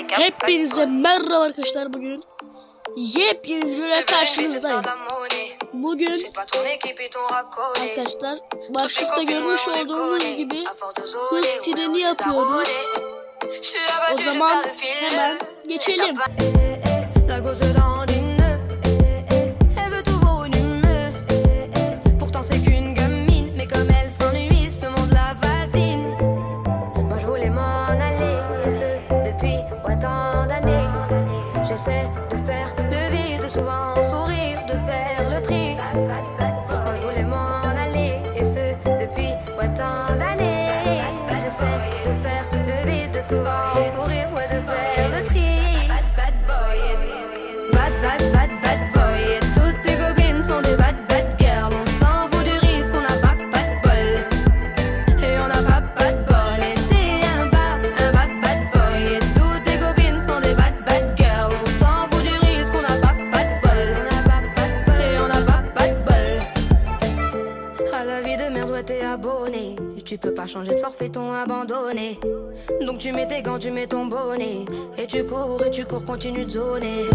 Hepinize merhaba arkadaşlar, bugün yepyeni videoyla karşınızdayım. Bugün arkadaşlar başlıkta görmüş olduğunuz gibi hız treni yapıyoruz. O zaman hemen geçelim. J'essaie de faire le vide, souvent sourire, de faire le tri. Moi je voulais m'en aller, et ce depuis tant d'années. J'essaie de faire le vide, souvent sourire, ouais, de faire le tri. Bad boy, bad boy. Et toutes tes copines sont des bad girls. On s'en fout du risque, on n'a pas de bol. Et on n'a pas de bol. Et t'es un bad boy. Et toutes tes copines sont des bad girls. On s'en fout du risque, on n'a pas de bol. Et on n'a pas de bol. À la vie de merde, ouais, t'es abonné. Tu peux pas changer de forfait, ton abandonné. Donc tu mets tes gants, tu mets ton bonnet. Et tu cours, continue de zoner.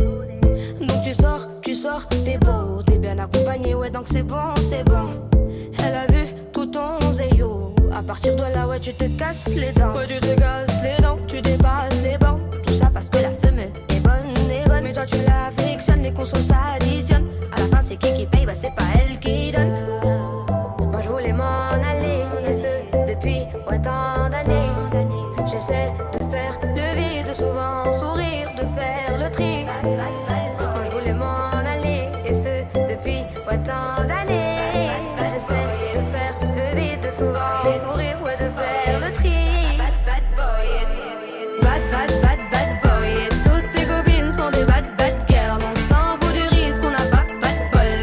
Donc tu sors, t'es beau, t'es bien accompagné, ouais, donc c'est bon. Elle a vu tout ton zéyo. À partir de là, ouais, tu te casses les dents. Ouais, tu te casses les dents, tu dépasses les bancs. Tout ça parce que la femme est bonne. Mais toi tu l'affectionnes, les consos s'additionnent. À la fin c'est qui paye, bah c'est pas elle qui donne. Moi je voulais m'en aller, et ce depuis tant d'années. J'essaie de faire le vide, souvent sourire, de faire le tri. Moi je voulais m'en aller, et ce depuis tant d'années. J'essaie de faire le vide, souvent sourire, ouais, de faire le tri. Bad boy. Et toutes tes copines sont des bad girls. On s'en fout du risque, on n'a pas de bol.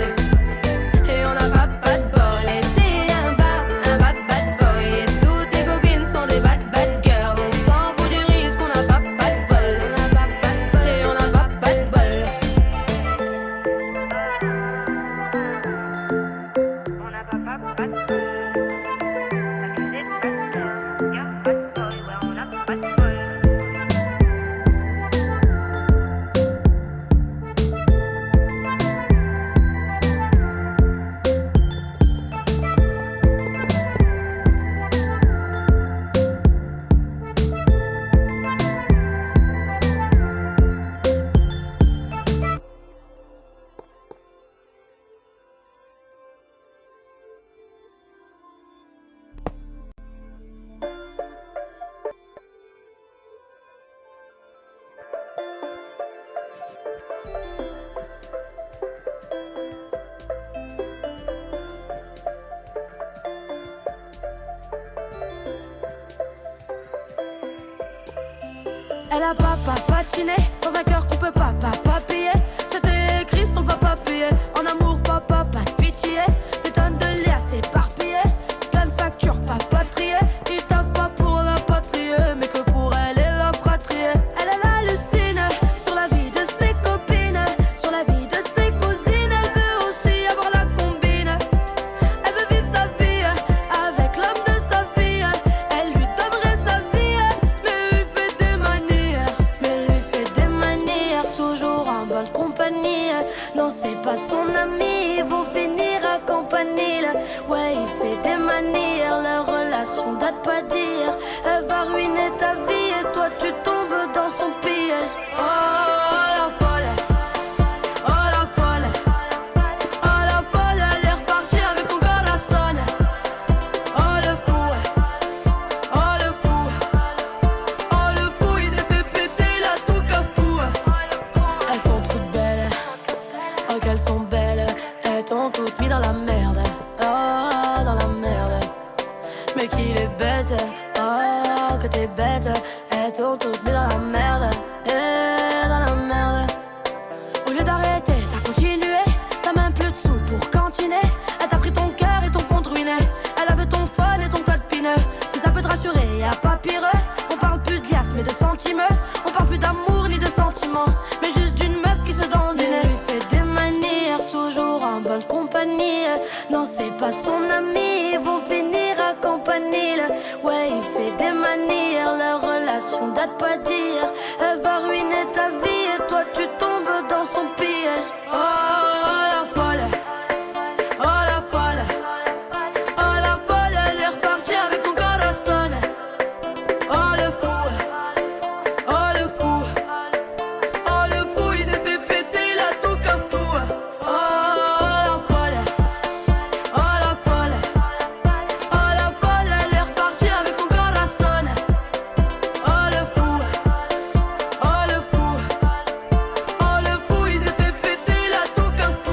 Et on n'a pas de bol. Et t'es un bad boy. Et toutes tes copines sont des bad girls. On s'en fout du risque, on n'a pas de bol. Et on n'a pas de bol. On n'a pas de bol. Elle a pas patiné dans un cœur qu'on peut pas payer. C'était écrit sur le papier. En amour, pas de pitié. Des tonnes de liasses éparpillées. Plein de factures pas triées. Ils taffent pas pour la patrie, mais que pour elle et la fratrie. Elle hallucine sur la vie de ses copines, sur la vie de ses cousines. Elle veut aussi avoir la combine. Elle veut vivre sa vie avec l'homme de sa vie. Elle lui donnerait sa vie, mais lui fait des manières, toujours en bonne compagnie. Non, c'est pas son ami, ils vont finir à campanile. Ouais, il fait des manières, leur relation date pas d'hier. Elle va ruiner ta vie et toi tu tombes dans son piège. Oh la folle, oh la folle, oh la folle, elle est repartie avec ton corazon. Oh le fou, oh le fou, oh le fou, il s'est fait péter, il a tout cafou. Elles sont toutes belles, oh qu'elles sont belles. Elles t'ont toutes mis dans la merde, oh dans la merde. Mais qu'il est bête, oh que t'es bête. Elles t'ont toutes mis dans la merde, dans la merde. Au lieu d'arrêter, t'as continué. T'as même plus de sous pour cantiner. Elle t'a pris ton cœur et ton compte ruiné. Elle avait ton phone et ton code PIN. Si ça peut te rassurer, y'a pas pire. On parle plus de liasses mais de sentiments. On parle plus d'amour ni de sentiments, mais juste d'une meuf qui se donne. Elle lui fait des manières, toujours en bonne compagnie. Non, c'est pas son ami, ils vont finir à campanile. Ouais, il fait des manières, leur relation date pas d'hier. tu tombes dans son piège. Oh la folle, oh la folle, oh la folle, elle est repartie avec ton corazon. Oh le fou, oh le fou, oh le fou, il s'est fait péter la tout comme tout. Oh la folle, oh la folle, oh la folle, elle est repartie avec ton corazon. Oh le fou, oh le fou, oh le fou, il s'est fait péter la tout comme tout.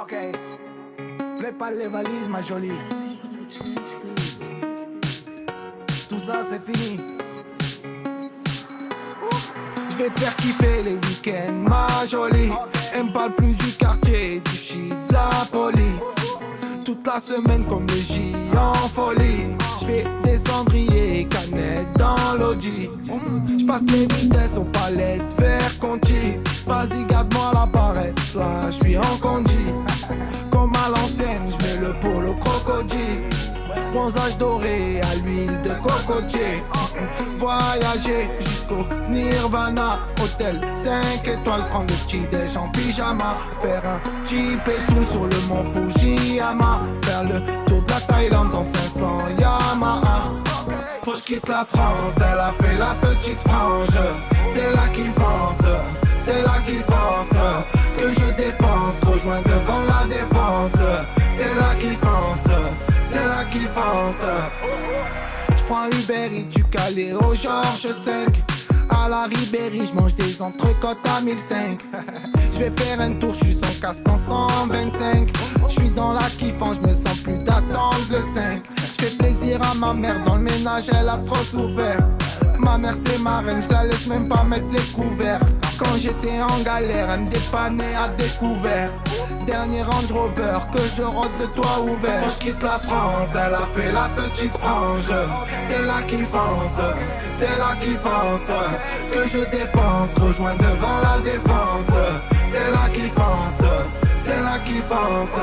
Ok, prépare les valises ma jolie. Tout ça c'est fini. Je vais te faire kiffer les week-ends ma jolie. Elle me parle plus du quartier, du shit, de la police. Toute la semaine comme le J en folie. Je fais des cendriers, canettes dans l'audi. J'passe les vitesses aux palettes vers Conti. Vas-y garde-moi la barrette, là j'suis en condi. Comme à l'ancienne, j'mets le polo crocodile. Bronzage doré à l'huile de cocotier. Voyager jusqu'au Nirvana. Hôtel 5 étoiles, prendre le petit déj en pyjama. Faire un petit pétou sur le mont Fujiyama. Faire le tour de la Thaïlande dans 500 Yamaha. Faut que je quitte la France, elle a fait la petite frange. C'est là qui fonce, c'est là qui fonce. Que je dépense, rejoins devant la défense. C'est là qui fonce, c'est là qui fonce. J'prends Uber et du Calais au Georges 5. À la Ribéry, j'mange des entrecôtes à 1005. J'vais faire un tour, j'suis sans casque en 125. J'suis dans la kiffant, j'me sens plus d'attendre le 5. J'fais plaisir à ma mère, dans le ménage elle a trop souffert. Ma mère c'est ma reine, j'la laisse même pas mettre les couverts. Quand j'étais en galère, elle me dépannait à découvert. Dernier Range Rover, que je rentre le toit ouvert. Quand je quitte la France, elle a fait la petite frange. C'est là qui fonce, c'est là qui fonce. Que je dépense, rejoins devant la défense. C'est là qui fonce, c'est là qui fonce.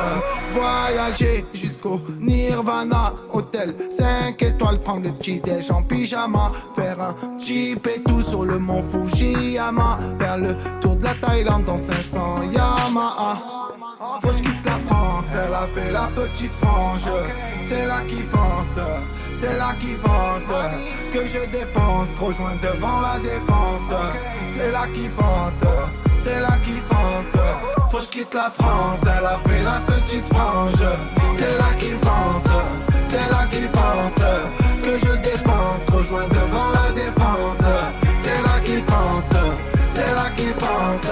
Voyager jusqu'au Nirvana. Hôtel 5 étoiles, prendre le petit déj en pyjama. Faire un petit pétou sur le mont Fujiyama. Faire le tour de la Thaïlande dans 500 Yamaha. Faut que je quitte la France, elle a fait la petite frange. C'est là qui fonce, c'est là qui fonce. Que je dépense, rejoins devant la défense. C'est là qui fonce, c'est là qui fonce. Faut que je quitte la France, elle a fait la petite frange. C'est là qui fonce, c'est là qui fonce. Que je dépense, rejoins devant la défense. C'est là qui fonce, c'est là qui fonce.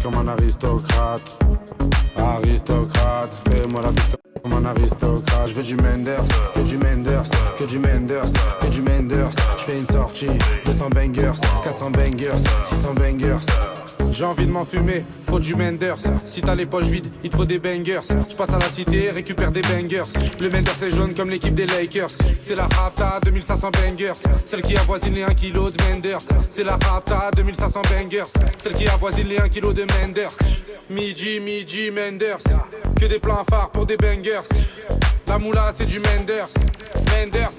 Comme un aristocrate, aristocrate, fais-moi la bise comme un aristocrate. Je veux du Menders, que du Menders, que du Menders, que du Menders. Je fais une sortie, 200 bangers, 400 bangers, 600 bangers. J'ai envie de m'enfumer, faut du Menders. Si t'as les poches vides, il te faut des bangers. Je passe à la cité, récupère des bangers. Le Menders est jaune comme l'équipe des Lakers. C'est la Rapta, 2500 bangers. Celle qui avoisine les 1 kg de Menders. C'est la Rapta, 2500 bangers. Celle qui avoisine les 1 kg de Menders. Midi, Menders. Que des plans phares pour des bangers. La moula c'est du Menders. Menders.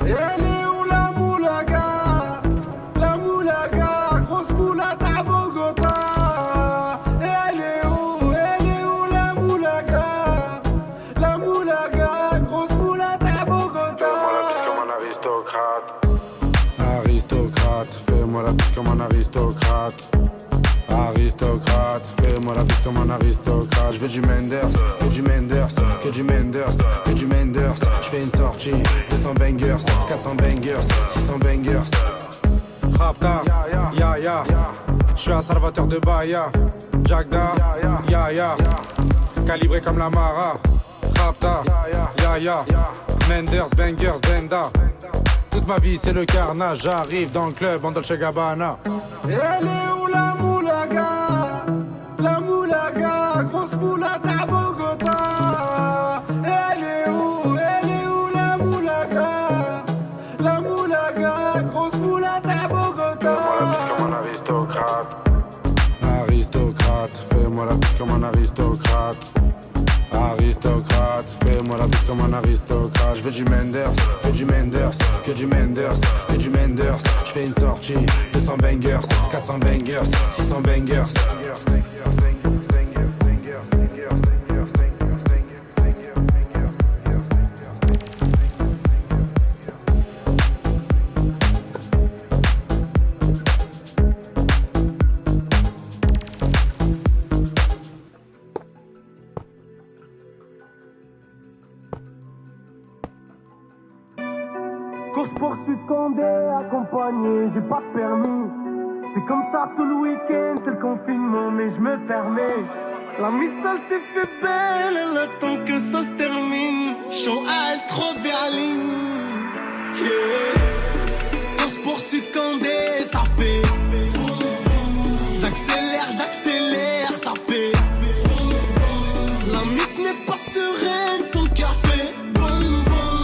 Elle est où la moulaga? Aristocrate, fais-moi la bise comme un aristocrate. Aristocrate, fais-moi la bise comme un aristocrate. Je veux du Menders, que du Menders, que du Menders, que du Menders. Je fais une sortie, 200 bangers, 400 bangers, 600 bangers. Rapta, ya ya, je suis un salvateur de Bahia. Jagda, ya ya, calibré comme la Mara. Rapta, ya ya, Menders, bangers, benda. Toute ma vie c'est le carnage, j'arrive dans le club en Dolce Gabbana. Elle est où la moulaga? La moulaga, grosse moulade à Bogota. Elle est où la moulaga? La moulaga, grosse moulade à Bogota. Fais-moi la bise comme un aristocrate. Aristocrate, fais-moi la bise comme un aristocrate. Aristocrate, fais-moi la bise comme un aristocrate. Je veux du Menders, que du Menders, que du Menders, que du Menders. Je fais une sortie, 200 bangers, 400 bangers, 600 bangers. Course-poursuite Condé, accompagné, j'ai pas de permis. C'est comme ça tout le week-end, c'est le confinement, mais je me permets. La missale s'est fait belle, elle attend que ça se termine. Show Astro Berlin. Yeah. Course-poursuite Condé, ça fait. J'accélère, ça fait. La miss n'est pas sereine, son cœur fait. Boum, boum.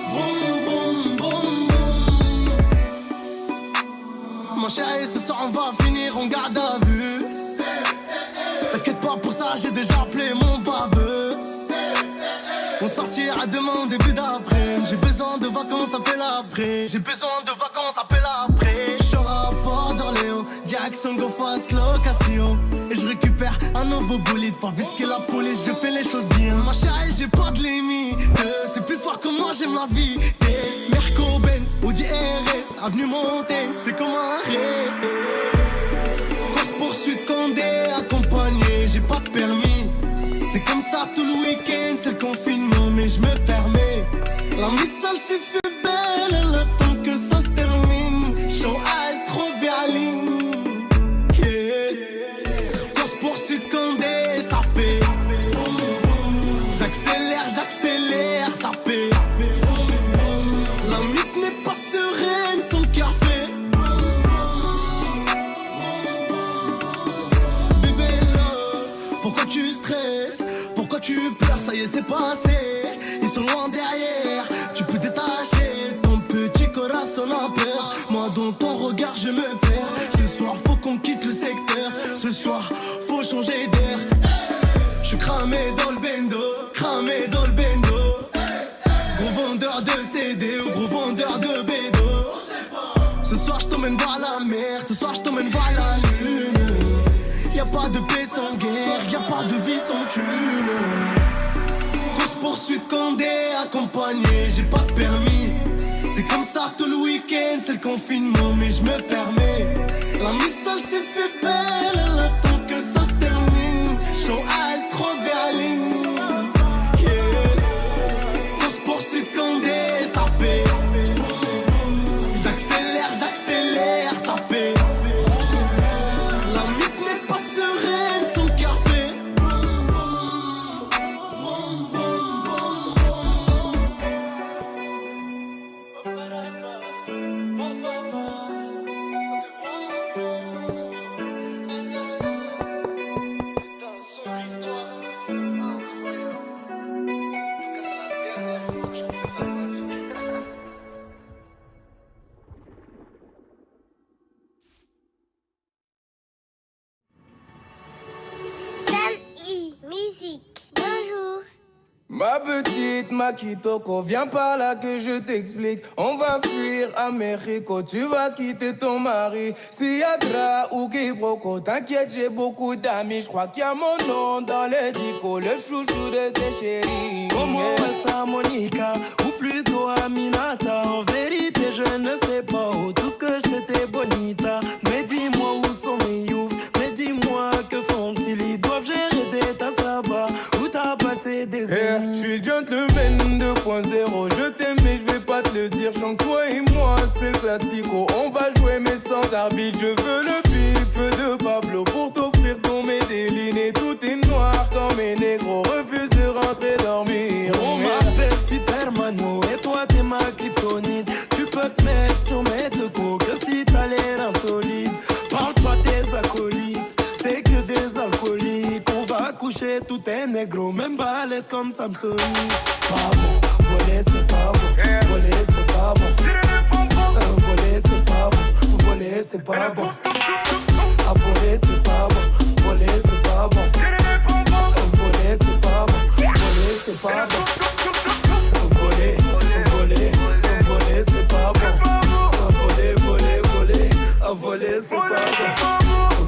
Vroom, vroom, vroom, vroom. Mon chéri, ce soir on va finir en garde à vue. T'inquiète pas pour ça, j'ai déjà appelé mon baveux. On sortira demain début d'après. J'ai besoin de vacances, appelle après. J'ai besoin de vacances, appelle après. Je serai à Port d'Orléans, direction Go Fast location. Et je récupère un nouveau bolide. Pas visquer la police, je fais les choses bien. Ma chérie, j'ai pas de limite. C'est plus fort que moi, j'aime la vie. Merco Benz, Audi RS, avenue Montaigne, c'est comme un rêve. Course-poursuite Condé, accompagné, j'ai pas de permis. C'est comme ça tout le week-end, c'est le confinement, mais je me permets. La missale s'est fait belle, elle attend que ça se termine. Show Astro Berlin. Yeah. Course-poursuite Condé, ça fait. J'accélère, ça fait. La miss n'est pas sereine, son cœur fait. Bébé love, pourquoi tu stresses? Pourquoi tu pleures? Ça y est, c'est passé. Ils sont loin derrière. Tu peux détacher ton petit corazon à peur. Moi, dans ton regard, je me perds. Ce soir, faut qu'on quitte le secteur. Ce soir, faut changer d'air. Je suis cramé dans le bendo, cramé dans le bendo. Gros vendeur de CD ou gros vendeur de bédo. Ce soir, je t'emmène voir la mer. Ce soir, je t'emmène voir la lune. Y'a pas de paix sans guerre, y'a pas de vie sans thune. Course-poursuite Condé, accompagné, j'ai pas de permis. C'est comme ça tout le week-end, c'est le confinement, mais je me permets. La missale s'est fait belle, elle attend que ça se termine. Show Astro Berlin. Yeah. Course-poursuite Condé, ça fait. J'accélère, ça fait. La miss n'est pas sereine, son cœur fait. Putain, son histoire incroyable. En tout cas, c'est la dernière fois que j'en fais ça de ma vie. Musique. Bonjour. Ma petite Makitoko, viens par là que je t'explique. On va fuir à Mexico, tu vas quitter ton mari. Siadra ou Kibroko, t'inquiète, j'ai beaucoup d'amis. Je crois qu'il y a mon nom dans le dico, le chouchou de ses chéris. Como esta Monica, ou plutôt Aminata. En vérité, je ne sais pas où tout ce que je de dire chante toi et moi, c'est le classico. On va jouer mais sans arbitre. Je veux le bif de Pablo pour t'offrir ton Medellin. Et tout est noir quand mes négros refusent de rentrer dormir. On m'appelle Supermano et toi t'es ma kryptonite. Tu peux te mettre sur mes deux coups que si t'as l'air insolite. Parle pas tes acolytes, c'est que des alcooliques. On va coucher tout est négro, même balèze comme Samsonite. Pas bon, voler c'est pas bon, voler c'est pas bon. Voler c'est pas bon, voler c'est pas bon. À voler c'est pas bon, voler c'est pas bon. Voler c'est pas bon, voler c'est pas bon. Voler, voler, voler c'est pas bon. Voler, voler, voler, voler c'est pas bon.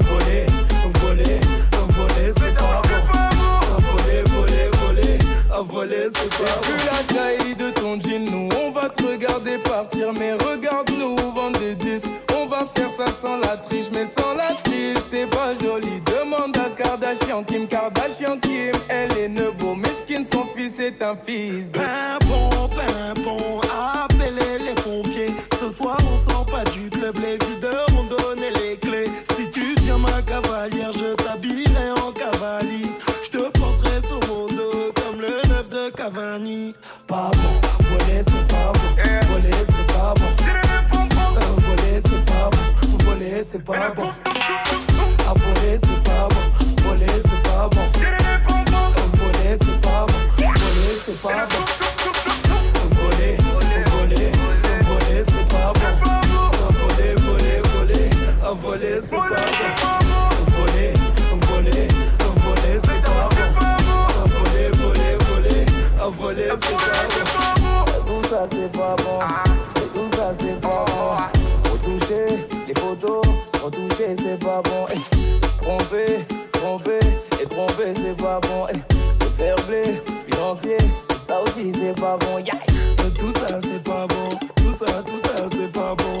Voler, voler, voler c'est pas bon. Voler, voler, voler, voler c'est pas bon. Vu la taille de ton jean, nous on va te regarder partir. Mais regarde-nous vendre des disques. On va faire ça sans la triche, mais sans la triche, t'es pas jolie. Demande à Kardashian Kim, elle est nebo. Mesquine, son fils est un fils de Pimpon, appelez les pompiers. Ce soir on sort pas du club, les videurs m'ont donné les clés. Si tu deviens ma cavalière, je t'habillerai en cavalier. Je te porterai sur mon dos comme le 9 de Cavani. Pas bon, voler c'est pas bon, voler c'est pas bon. Voler c'est pas bon, voler c'est pas bon. À voler c'est pas bon, voler c'est pas bon. Voler c'est pas bon, voler c'est pas bon. Voler, voler, voler c'est pas bon. Voler, voler, voler, voler c'est pas bon. Voler, voler, voler c'est pas bon. Voler, voler, voler, voler c'est pas bon. Tout ça c'est pas bon, et tout ça c'est pas bon. Retoucher les photos, retoucher c'est pas bon. Tromper, tromper et tromper c'est pas bon. Le fair play financier, ça aussi c'est pas bon. Yeah. Tout ça c'est pas bon, tout ça c'est pas bon.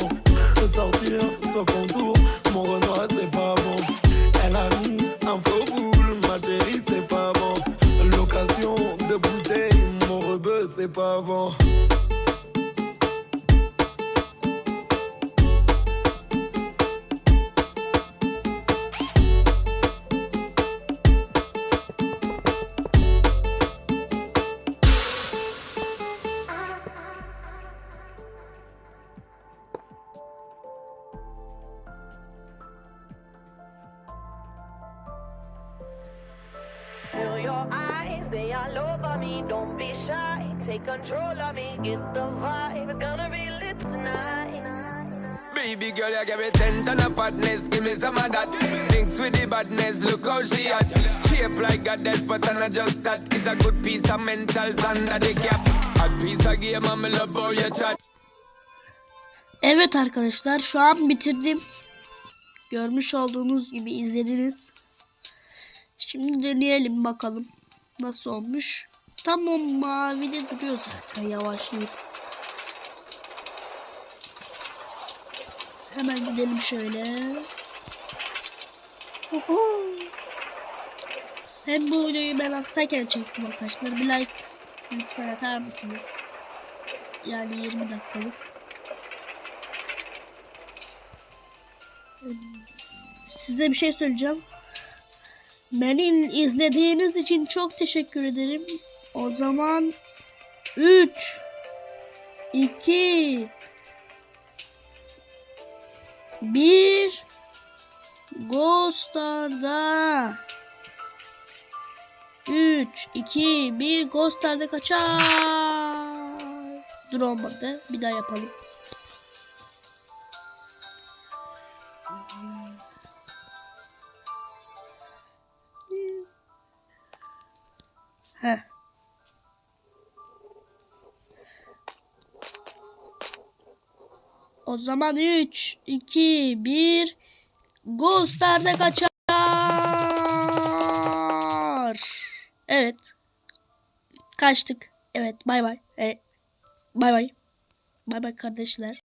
Sortir sans contour, mon Renoir c'est pas bon. Elle a mis un faux boule, ma chérie c'est pas bon. Location de bouteille, mon rebeu c'est pas bon. Feel your eyes, they all over me. Don't be shy, take control of me. Get the vibe, it's gonna be lit tonight. Baby girl, you give me 10 ton of fatness, give me some of that. Thinks with the badness, look how she at. Shape like a death, but I'm not just that. It's a good piece of mentals under the cap. A piece of game, I'm love how you chat. Evet arkadaşlar, şu an bitirdim. Görmüş olduğunuz gibi izlediniz. Şimdi deneyelim bakalım nasıl olmuş. Tam o mavide duruyor zaten yavaşlayıp. Hemen gidelim şöyle. Hem bu videoyu ben hastayken çektim arkadaşlar. Bir like lütfen atar mısınız? Yani 20 dakikalık. Size bir şey söyleyeceğim. Beni izlediğiniz için çok teşekkür ederim. O zaman 3 2 1 Go Star'da 3 2 1 Go Star'da kaçar. Dur olmadı. Bir daha yapalım. Heh. O zaman 3 2 1 Go Star'da kaçar. Evet. Kaçtık. Evet, bay bay. Bay bay. Bay bay kardeşler.